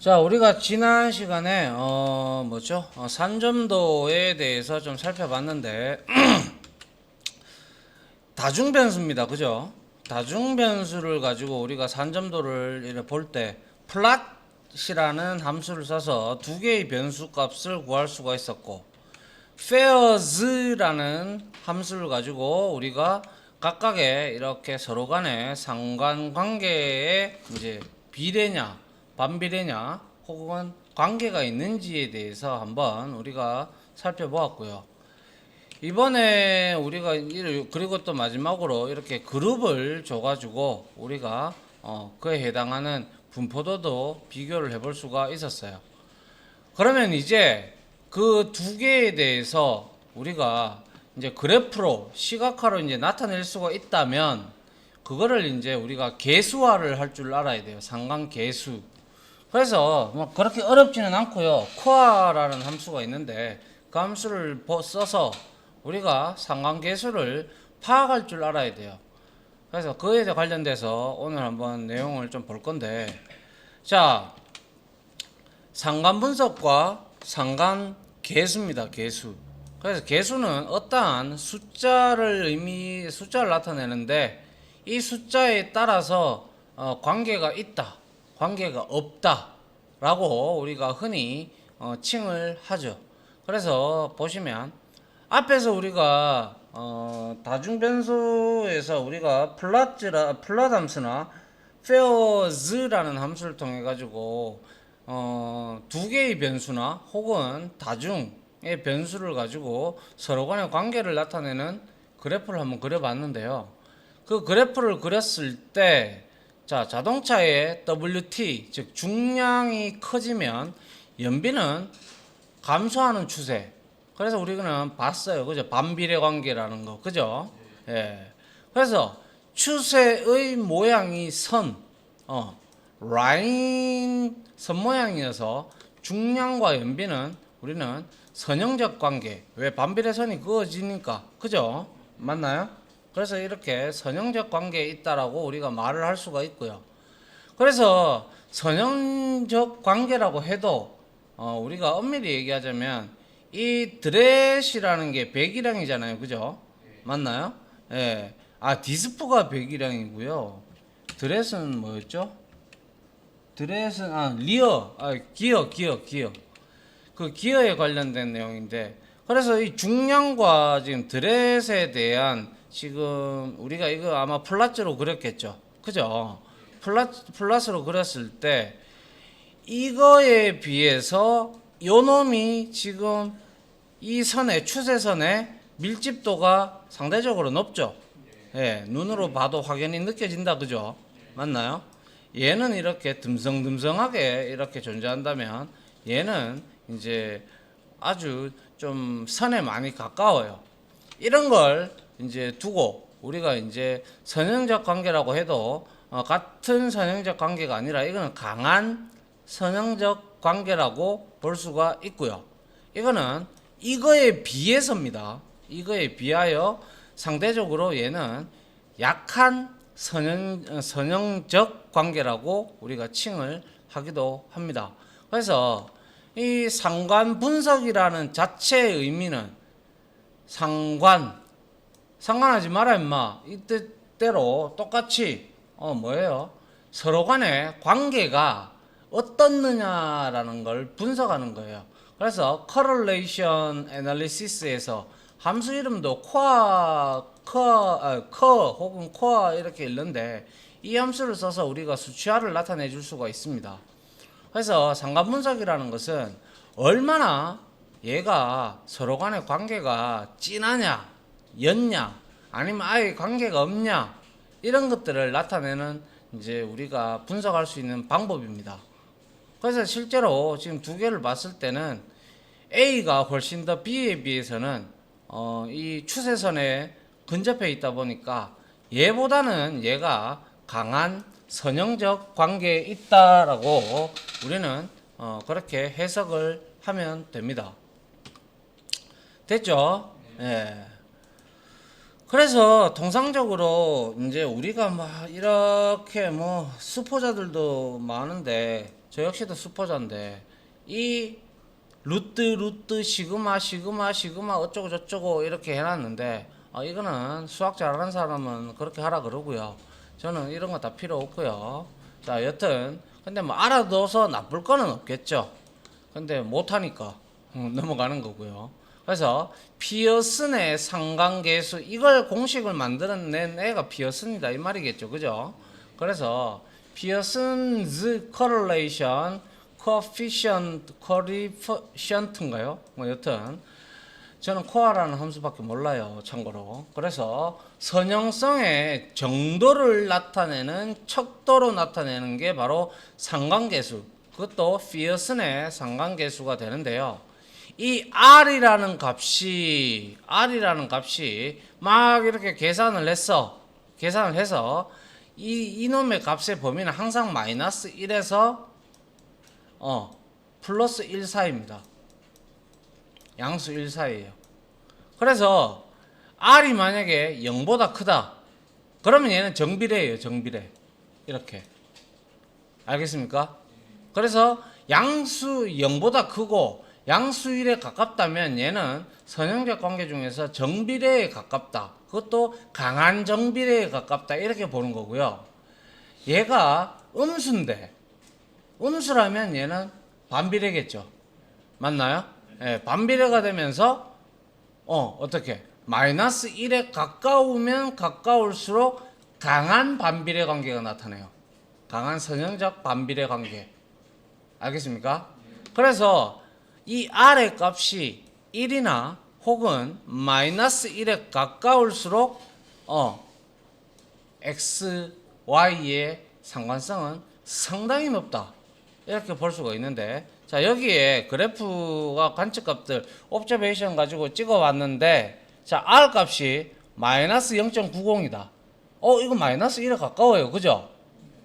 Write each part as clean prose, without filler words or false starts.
자, 우리가 지난 시간에 산점도에 대해서 좀 살펴봤는데 다중변수입니다. 그죠? 다중변수를 가지고 우리가 산점도를 이렇게 볼 때 플랫이라는 함수를 써서 두 개의 변수 값을 구할 수가 있었고, pairs라는 함수를 가지고 우리가 각각의 이렇게 서로 간의 상관관계에 이제 비례냐 반비례냐 혹은 관계가 있는지에 대해서 한번 우리가 살펴보았고요. 이번에 우리가 그리고 또 마지막으로 이렇게 그룹을 줘가지고 우리가 그에 해당하는 분포도도 비교를 해볼 수가 있었어요. 그러면 이제 그 두 개에 대해서 우리가 이제 그래프로 시각화로 이제 나타낼 수가 있다면 그거를 이제 우리가 계수화를 할 줄 알아야 돼요. 상관계수. 그래서 뭐 그렇게 어렵지는 않고요. coa라는 함수가 있는데 그 함수를 써서 우리가 상관계수를 파악할 줄 알아야 돼요. 그래서 그에 관련돼서 오늘 한번 내용을 좀 볼 건데, 자, 상관분석과 상관계수입니다. 계수. 그래서 계수는 어떠한 숫자를 나타내는데 이 숫자에 따라서 관계가 있다, 관계가 없다 라고 우리가 흔히 칭을 하죠. 그래서 보시면 앞에서 우리가 다중변수에서 우리가 플랫 함수나 pairs라는 함수를 통해 가지고 두 개의 변수나 혹은 다중의 변수를 가지고 서로 간의 관계를 나타내는 그래프를 한번 그려봤는데요. 그 그래프를 그렸을 때, 자, 자동차의 WT, 즉 중량이 커지면 연비는 감소하는 추세. 그래서 우리는 봤어요. 그죠? 반비례 관계라는 거. 그죠? 예. 그래서 추세의 모양이 라인 선 모양이어서 중량과 연비는 우리는 선형적 관계. 왜 반비례선이 그어지니까. 그죠? 맞나요? 그래서 이렇게 선형적 관계에 있다라고 우리가 말을 할 수가 있고요. 그래서 선형적 관계라고 해도 우리가 엄밀히 얘기하자면 이 드렛이라는 게 배기량이잖아요. 그죠? 맞나요? 예. 아, 디스프가 배기량이고요. 드렛은 뭐였죠? 드렛은 기어. 그 기어에 관련된 내용인데, 그래서 이 중량과 지금 드렛에 대한 지금 우리가 이거 아마 플랫으로 그렸겠죠. 그죠? 플랫으로 그렸을 때 이거에 비해서 요 놈이 지금 이 추세선의 밀집도가 상대적으로 높죠. 예, 눈으로 봐도 확연히 느껴진다. 그죠? 맞나요? 얘는 이렇게 듬성듬성하게 이렇게 존재한다면 얘는 이제 아주 좀 선에 많이 가까워요. 이런 걸 이제 두고 우리가 이제 선형적 관계라고 해도 같은 선형적 관계가 아니라 이거는 강한 선형적 관계라고 볼 수가 있고요. 이거는 이거에 비해서입니다. 이거에 비하여 상대적으로 얘는 약한 선형적 관계라고 우리가 칭을 하기도 합니다. 그래서 이 상관 분석이라는 자체의 의미는 상관하지 마라 임마 이 뜻대로 똑같이 뭐예요? 서로 간의 관계가 어떻느냐라는 걸 분석하는 거예요. 그래서 correlation analysis에서 함수 이름도 혹은 coa 이렇게 읽는데 이 함수를 써서 우리가 수치화를 나타내 줄 수가 있습니다. 그래서 상관분석이라는 것은 얼마나 얘가 서로 간의 관계가 진하냐, 옅냐, 아니면 아예 관계가 없냐, 이런 것들을 나타내는 이제 우리가 분석할 수 있는 방법입니다. 그래서 실제로 지금 두 개를 봤을 때는 A가 훨씬 더 B에 비해서는 이 추세선에 근접해 있다 보니까 얘보다는 얘가 강한 선형적 관계에 있다라고 우리는 그렇게 해석을 하면 됩니다. 됐죠? 예. 그래서 통상적으로 이제 우리가 막 이렇게 수포자들도 많은데 저 역시도 수포자인데 이 루트 시그마 어쩌고 저쩌고 이렇게 해놨는데 이거는 수학 잘하는 사람은 그렇게 하라 그러고요. 저는 이런 거 다 필요 없고요. 자, 여튼 근데 뭐 알아둬서 나쁠 거는 없겠죠. 근데 못하니까 넘어가는 거고요. 그래서 피어슨의 상관계수 이걸 공식을 만들어낸 애가 피어슨이다 이 말이겠죠, 그죠? 그래서 피어슨's correlation coefficient인가요? 뭐 여튼 저는 코어라는 함수밖에 몰라요, 참고로. 그래서 선형성의 정도를 나타내는 척도로 나타내는 게 바로 상관계수, 그것도 피어슨의 상관계수가 되는데요. 이 R이라는 값이 막 이렇게 계산을 해서 이놈의 값의 범위는 항상 마이너스 1에서 플러스 1 사이입니다. 양수 1 사이에요. 그래서 R이 만약에 0보다 크다 그러면 얘는 정비례예요. 정비례. 이렇게 알겠습니까? 그래서 양수 0보다 크고 양수 1에 가깝다면 얘는 선형적 관계 중에서 정비례에 가깝다. 그것도 강한 정비례에 가깝다. 이렇게 보는 거고요. 얘가 음수인데 음수라면 얘는 반비례겠죠. 맞나요? 예, 반비례가 되면서 어떻게? 마이너스 1에 가까우면 가까울수록 강한 반비례 관계가 나타나요. 강한 선형적 반비례 관계. 알겠습니까? 그래서 이 R의 값이 1이나 혹은 마이너스 1에 가까울수록 X, Y의 상관성은 상당히 높다. 이렇게 볼 수가 있는데, 자, 여기에 그래프가 관측값들 옵저베이션 가지고 찍어 왔는데, 자, R 값이 마이너스 0.90이다. 이거 마이너스 1에 가까워요. 그죠?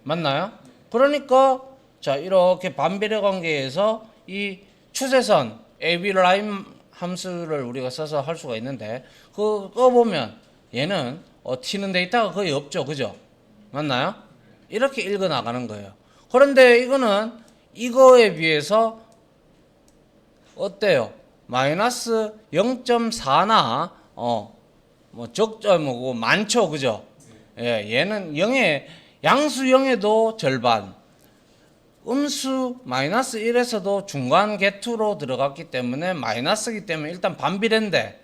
맞나요? 그러니까, 자, 이렇게 반비례 관계에서 이 추세선 AB 라인 함수를 우리가 써서 할 수가 있는데, 그거 보면 얘는 튀는 데이터가 거의 없죠. 그죠? 맞나요? 이렇게 읽어 나가는 거예요. 그런데 이거는 이거에 비해서 어때요? 마이너스 0.4나 뭐 많죠. 그죠? 예, 얘는 0에 양수 0에도 절반, 음수 마이너스 1에서도 중간 개투로 들어갔기 때문에 마이너스이기 때문에 일단 반비례인데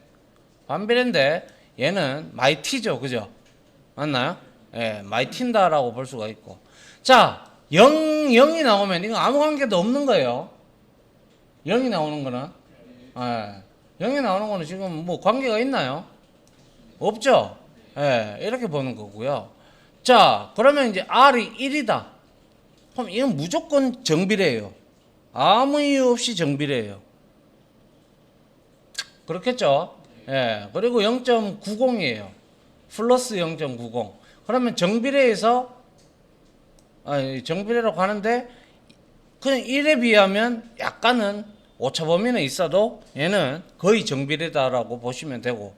얘는 많이 튀죠. 그죠? 맞나요? 예, 많이 튄다라고 볼 수가 있고. 자, 0이 나오면 이건 아무 관계도 없는 거예요. 0이 나오는 거는. 예, 0이 나오는 거는 지금 뭐 관계가 있나요? 없죠? 예, 이렇게 보는 거고요. 자, 그러면 이제 R이 1이다. 그럼 이건 무조건 정비례예요. 아무 이유 없이 정비례예요. 그렇겠죠? 예. 그리고 0.90이에요. 플러스 0.90. 그러면 정비례에서 정비례라고 하는데 그냥 1에 비하면 약간은 오차 범위는 있어도 얘는 거의 정비례다라고 보시면 되고,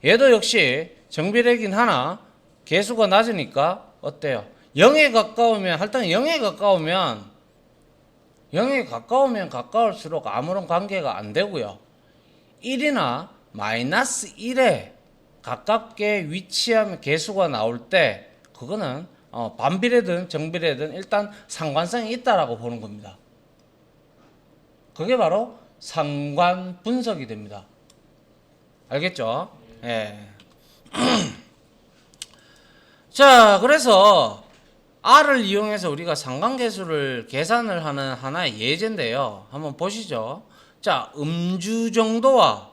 얘도 역시 정비례긴 하나 개수가 낮으니까 어때요? 0에 가까우면 할당 0에 가까우면 가까울수록 아무런 관계가 안 되고요. 1이나 마이너스 1에 가깝게 위치하면 개수가 나올 때 그거는 반비례든 정비례든 일단 상관성이 있다라고 보는 겁니다. 그게 바로 상관 분석이 됩니다. 알겠죠? 예. 자, 그래서 R을 이용해서 우리가 상관계수를 계산을 하는 하나의 예제인데요. 한번 보시죠. 자, 음주 정도와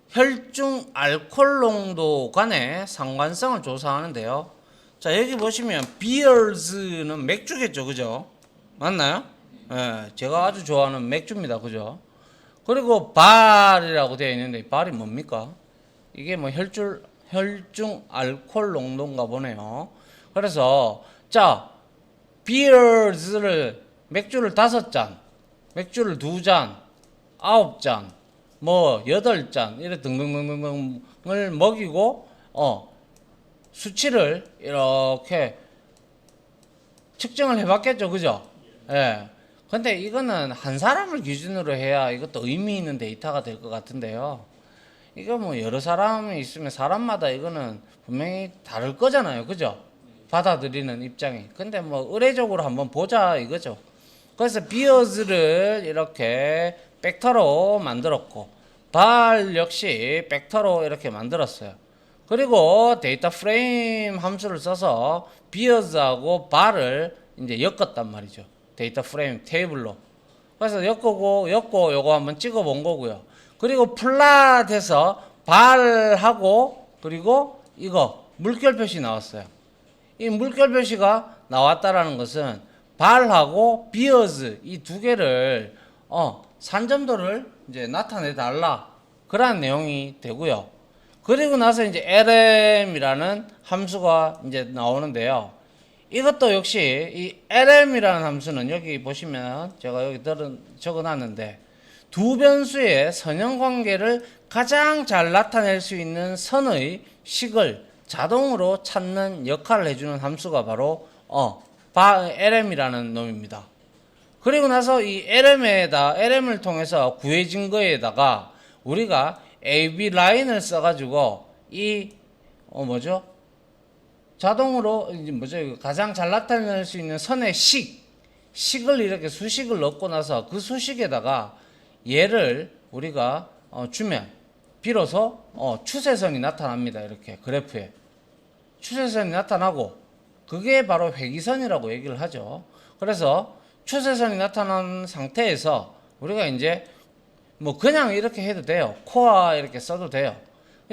혈중 알코올 농도 간의 상관성을 조사하는데요. 자, 여기 보시면 비어즈는 맥주겠죠. 그죠? 맞나요? 예, 제가 아주 좋아하는 맥주입니다. 그죠? 그리고 발이라고 되어 있는데 발이 뭡니까? 이게 뭐 혈중 알코올 농도인가 보네요. 그래서 자, 비어즈를 맥주를 5잔, 맥주를 2잔, 9잔, 뭐 8잔 이렇게 등등등등을 먹이고 수치를 이렇게 측정을 해봤겠죠. 그죠? 예. 근데 이거는 한 사람을 기준으로 해야 이것도 의미 있는 데이터가 될 것 같은데요. 이거 뭐 여러 사람이 있으면 사람마다 이거는 분명히 다를 거잖아요. 그죠? 받아들이는 입장이. 근데 뭐 의례적으로 한번 보자 이거죠. 그래서 beers를 이렇게 벡터로 만들었고 발 역시 벡터로 이렇게 만들었어요. 그리고 데이터 프레임 함수를 써서 beers하고 발을 이제 엮었단 말이죠. 데이터 프레임 테이블로. 그래서 엮고 요거 한번 찍어 본 거고요. 그리고 플랫해서 발하고 그리고 이거 물결 표시 나왔어요. 이 물결 표시가 나왔다라는 것은 발하고 비어즈 이 두 개를 산점도를 이제 나타내 달라 그러한 내용이 되고요. 그리고 나서 이제 lm이라는 함수가 이제 나오는데요. 이것도 역시 이 lm이라는 함수는 여기 보시면 제가 여기 적어놨는데 두 변수의 선형 관계를 가장 잘 나타낼 수 있는 선의 식을 자동으로 찾는 역할을 해주는 함수가 바로 lm이라는 놈입니다. 그리고 나서 이 lm을 통해서 구해진 거에다가 우리가 AB 라인을 써가지고 이 뭐죠? 자동으로 뭐죠? 가장 잘 나타낼 수 있는 선의 식을 이렇게 수식을 넣고 나서 그 수식에다가 얘를 우리가 주면 비로소 추세선이 나타납니다. 이렇게 그래프에 추세선이 나타나고 그게 바로 회기선이라고 얘기를 하죠. 그래서 추세선이 나타난 상태에서 우리가 이제 뭐 그냥 이렇게 해도 돼요. 코어 이렇게 써도 돼요.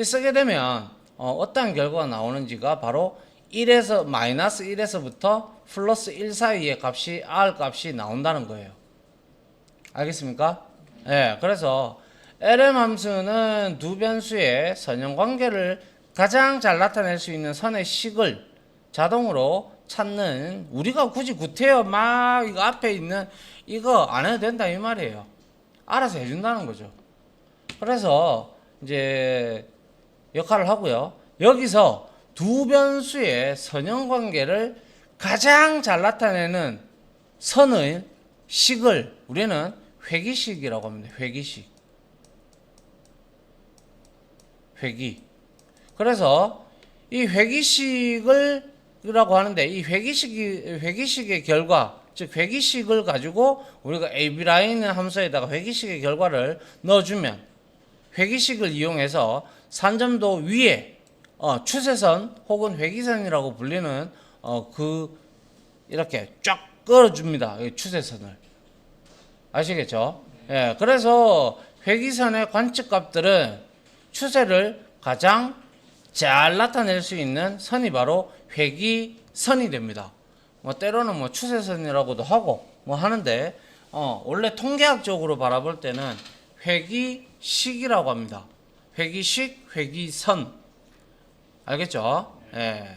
쓰게 되면 어떤 결과가 나오는지가 바로 1에서 마이너스 1에서부터 플러스 1 사이의 값이 R 값이 나온다는 거예요. 알겠습니까? 네, 그래서 LM 함수는 두 변수의 선형 관계를 가장 잘 나타낼 수 있는 선의 식을 자동으로 찾는 우리가 굳이 구태여 막 이거 앞에 있는 이거 안 해도 된다 이 말이에요. 알아서 해준다는 거죠. 그래서 이제 역할을 하고요. 여기서 두 변수의 선형 관계를 가장 잘 나타내는 선의 식을 우리는 회기식이라고 합니다. 회기. 그래서 이 회기식이라고 하는데 이 회기식의 결과, 즉 회기식을 가지고 우리가 AB 라인 함수에다가 회기식의 결과를 넣어주면 회기식을 이용해서 산점도 위에 추세선 혹은 회기선이라고 불리는 이렇게 쫙 끌어줍니다. 추세선을. 아시겠죠? 예, 그래서 회기선의 관측값들은 추세를 가장 잘 나타낼 수 있는 선이 바로 회기선이 됩니다. 뭐 때로는 뭐 추세선이라고도 하고 뭐 하는데 원래 통계학적으로 바라볼 때는 회기식이라고 합니다. 회기식, 회기선. 알겠죠? 예.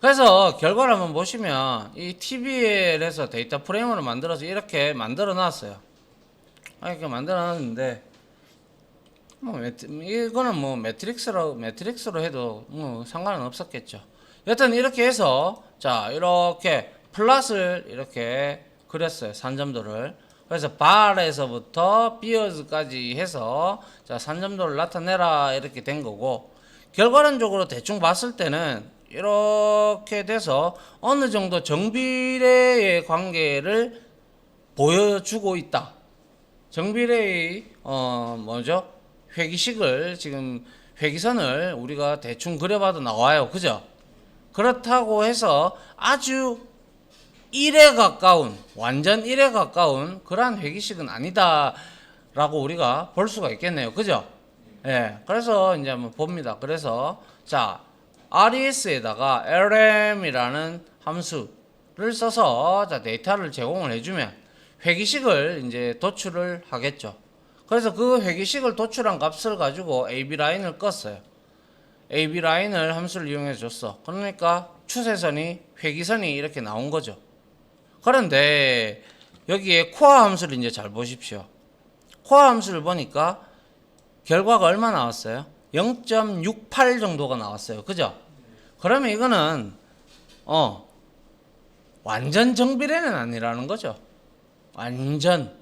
그래서 결과를 한번 보시면 이 TBL에서 데이터 프레임으로 만들어서 이렇게 만들어 놨어요. 이렇게 만들어 놨는데 이거는 뭐 매트릭스로 해도 뭐 상관은 없었겠죠. 여튼 이렇게 해서 자 이렇게 플랫을 이렇게 그렸어요. 산점도를. 그래서 발에서부터 비어즈까지 해서 자 산점도를 나타내라 이렇게 된 거고 결과론적으로 대충 봤을 때는 이렇게 돼서 어느 정도 정비례의 관계를 보여주고 있다. 정비례의 뭐죠? 회기식을 지금 회기선을 우리가 대충 그려봐도 나와요. 그죠? 그렇다고 해서 아주 1에 가까운 완전 1에 가까운 그러한 회기식은 아니다 라고 우리가 볼 수가 있겠네요. 그죠? 예. 그래서 이제 한번 봅니다. 그래서 자 RES에다가 LM이라는 함수를 써서 자 데이터를 제공을 해주면 회기식을 이제 도출을 하겠죠. 그래서 그 회기식을 도출한 값을 가지고 AB 라인을 껐어요. AB 라인을 함수를 이용해 줬어. 그러니까 추세선이 회기선이 이렇게 나온 거죠. 그런데 여기에 코어 함수를 이제 잘 보십시오. 코어 함수를 보니까 결과가 얼마 나왔어요? 0.68 정도가 나왔어요. 그죠? 그러면 이거는 완전 정비례는 아니라는 거죠. 완전.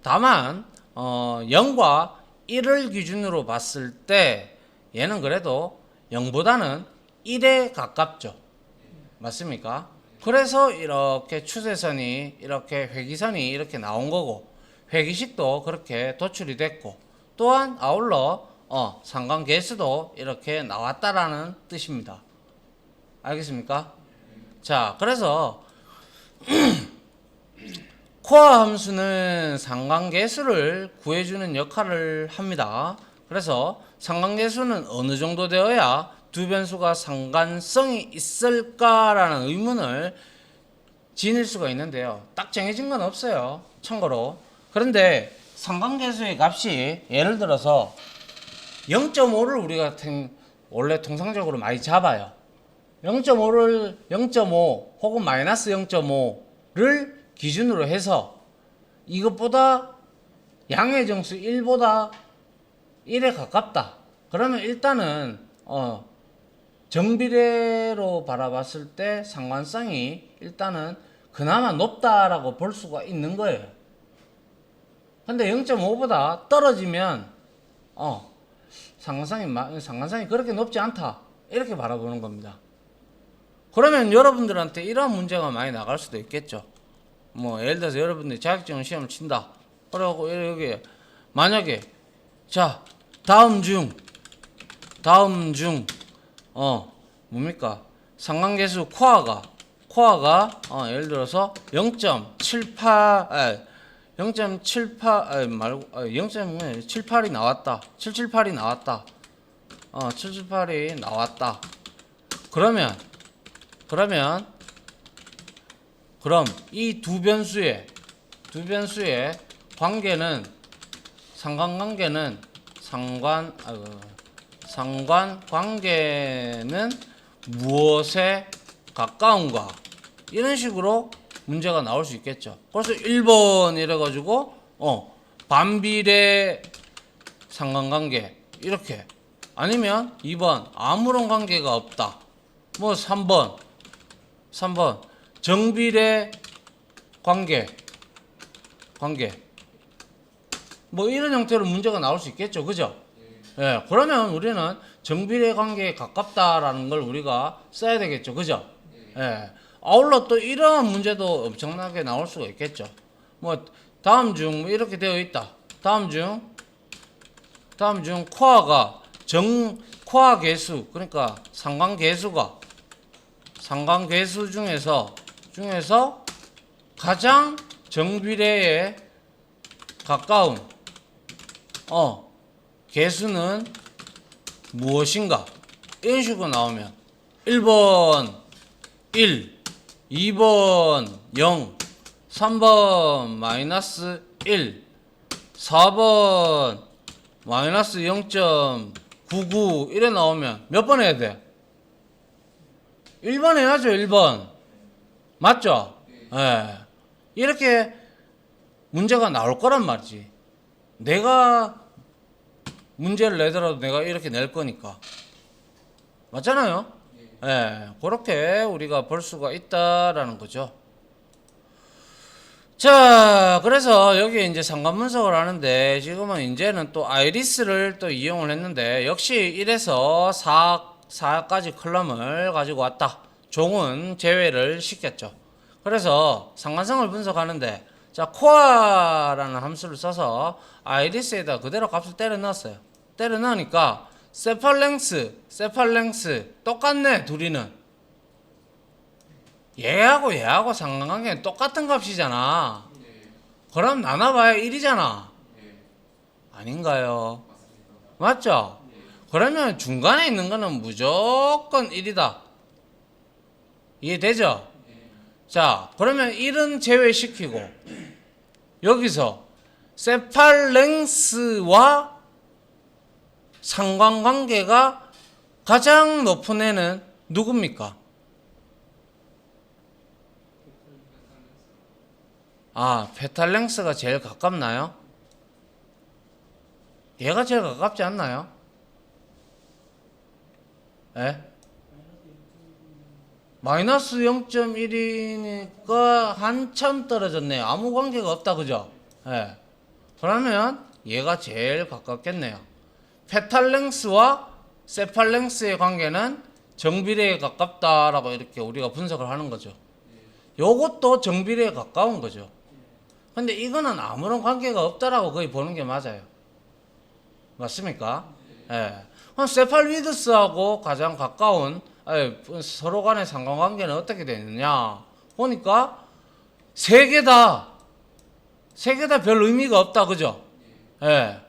다만 0과 1을 기준으로 봤을 때 얘는 그래도 0보다는 1에 가깝죠. 맞습니까? 그래서 이렇게 추세선이 이렇게 회기선이 이렇게 나온 거고 회기식도 그렇게 도출이 됐고 또한 아울러 상관계수도 이렇게 나왔다라는 뜻입니다. 알겠습니까? 자, 그래서 코어 함수는 상관계수를 구해주는 역할을 합니다. 그래서 상관계수는 어느 정도 되어야 두 변수가 상관성이 있을까라는 의문을 지닐 수가 있는데요. 딱 정해진 건 없어요. 참고로. 그런데 상관계수의 값이 예를 들어서 0.5를 우리가 원래 통상적으로 많이 잡아요. 0.5를 0.5 혹은 마이너스 0.5를 기준으로 해서 이것보다 양의 정수 1보다 1에 가깝다. 그러면 일단은 정비례로 바라봤을 때 상관성이 일단은 그나마 높다라고 볼 수가 있는 거예요. 근데 0.5보다 떨어지면 상관성이 그렇게 높지 않다. 이렇게 바라보는 겁니다. 그러면 여러분들한테 이러한 문제가 많이 나갈 수도 있겠죠. 뭐 예를 들어서 여러분들이 자격증 시험을 친다. 그러고 여기 만약에 자 다음 중 뭡니까? 상관계수 코어가 예를 들어서 0.78이 나왔다. 778이 나왔다. 778이 나왔다. 그럼 이 두 변수의 관계는 상관관계는 무엇에 가까운가? 이런 식으로 문제가 나올 수 있겠죠. 그래서 1번 이래가지고 반비례 상관관계 이렇게, 아니면 2번 아무런 관계가 없다. 뭐 3번 정비례 관계 뭐 이런 형태로 문제가 나올 수 있겠죠. 그죠? 예, 그러면 우리는 정비례 관계에 가깝다라는 걸 우리가 써야 되겠죠. 그죠? 예. 아울러 또 이러한 문제도 엄청나게 나올 수가 있겠죠. 뭐 다음 중 뭐 이렇게 되어 있다. 다음 중 코어가 코어 계수, 그러니까 상관계수 중에서 가장 정비례에 가까운 계수는 무엇인가? 이런 식으로 나오면 1번 1, 2번 0, 3번 마이너스 1, 4번 마이너스 0.99 이래 나오면 몇 번 해야 돼? 1번 해야죠. 1번 맞죠? 예. 이렇게 문제가 나올 거란 말이지. 내가 문제를 내더라도 내가 이렇게 낼 거니까. 맞잖아요? 예. 그렇게 우리가 볼 수가 있다라는 거죠. 자, 그래서 여기 이제 상관 분석을 하는데 지금은 이제는 또 아이리스를 또 이용을 했는데 역시 1에서 4까지 컬럼을 가지고 왔다. 종은 제외를 시켰죠. 그래서 상관성을 분석하는데 자, 코어라는 함수를 써서 아이리스에다 그대로 값을 때려 넣었어요. 때려 넣으니까 세팔랭스 똑같네. 둘이는 얘하고 상관관계는 똑같은 값이잖아. 그럼 나눠봐야 1이잖아. 아닌가요? 맞죠? 그러면 중간에 있는 거는 무조건 1이다. 이해되죠? 자, 그러면 1은 제외시키고 여기서 세팔랭스와 상관관계가 가장 높은 애는 누굽니까? 페탈랭스가 제일 가깝나요? 얘가 제일 가깝지 않나요? 예? 마이너스 0.1이니까 한참 떨어졌네요. 아무 관계가 없다, 그죠? 예. 그러면 얘가 제일 가깝겠네요. 페탈랭스와 세팔랭스의 관계는 정비례에 가깝다라고 이렇게 우리가 분석을 하는 거죠. 요것도 정비례에 가까운 거죠. 근데 이거는 아무런 관계가 없다라고 거의 보는 게 맞아요. 맞습니까? 예. 그럼 세팔위드스하고 가장 가까운 서로 간의 상관관계는 어떻게 되느냐 보니까 세 개 다 별 의미가 없다, 그죠? 예.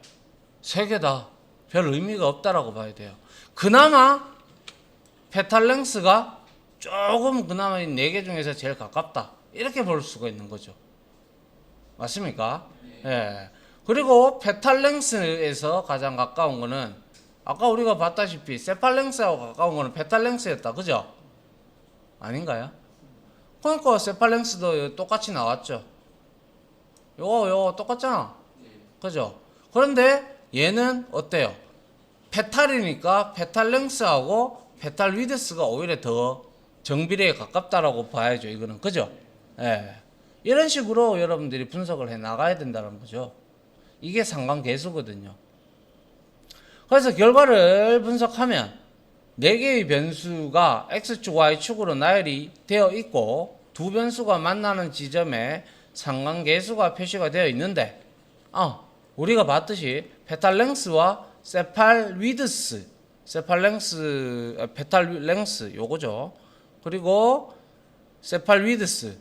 세 개 다 별 의미가 없다라고 봐야 돼요. 그나마 페탈랭스가 조금 그나마 이 네 개 중에서 제일 가깝다, 이렇게 볼 수가 있는 거죠. 맞습니까? 예. 그리고 페탈랭스에서 가장 가까운 거는 아까 우리가 봤다시피 세팔랭스하고 가까운 거는 페탈랭스였다, 그죠? 아닌가요? 그러니까 세팔랭스도 똑같이 나왔죠. 요거 똑같잖아, 그죠? 그런데 얘는 어때요? 페탈이니까 페탈랭스하고 페탈위드스가 오히려 더 정비례에 가깝다라고 봐야죠, 이거는. 그죠? 예. 이런 식으로 여러분들이 분석을 해 나가야 된다는 거죠. 이게 상관계수거든요. 그래서 결과를 분석하면 4개의 변수가 X축, Y축으로 나열이 되어 있고 두 변수가 만나는 지점에 상관계수가 표시가 되어 있는데 우리가 봤듯이 페탈랭스와 세팔위드스, 페탈랭스 요거죠. 그리고 세팔위드스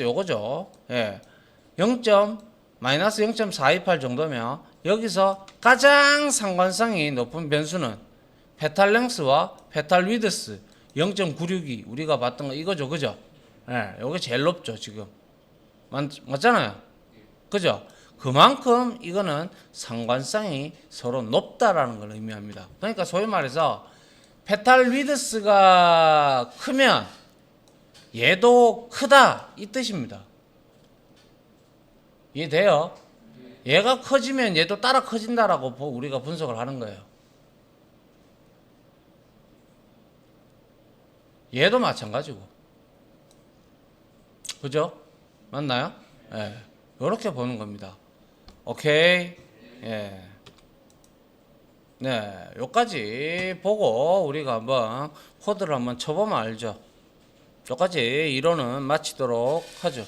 요거죠. 예. 마이너스 0.428 정도면 여기서 가장 상관성이 높은 변수는 페탈랭스와 페탈위드스 0.962 우리가 봤던 거 이거죠, 그죠? 예, 요게 제일 높죠, 지금. 맞잖아요, 그죠? 그만큼 이거는 상관성이 서로 높다라는 걸 의미합니다. 그러니까 소위 말해서 페탈위드스가 크면 얘도 크다, 이 뜻입니다. 이해돼요? 얘가 커지면 얘도 따라 커진다라고 우리가 분석을 하는 거예요. 얘도 마찬가지고. 그죠? 맞나요? 예. 요렇게 보는 겁니다. 오케이. 예. 네. 요까지 보고 우리가 한번 코드를 한번 쳐보면 알죠. 요까지 이론은 마치도록 하죠.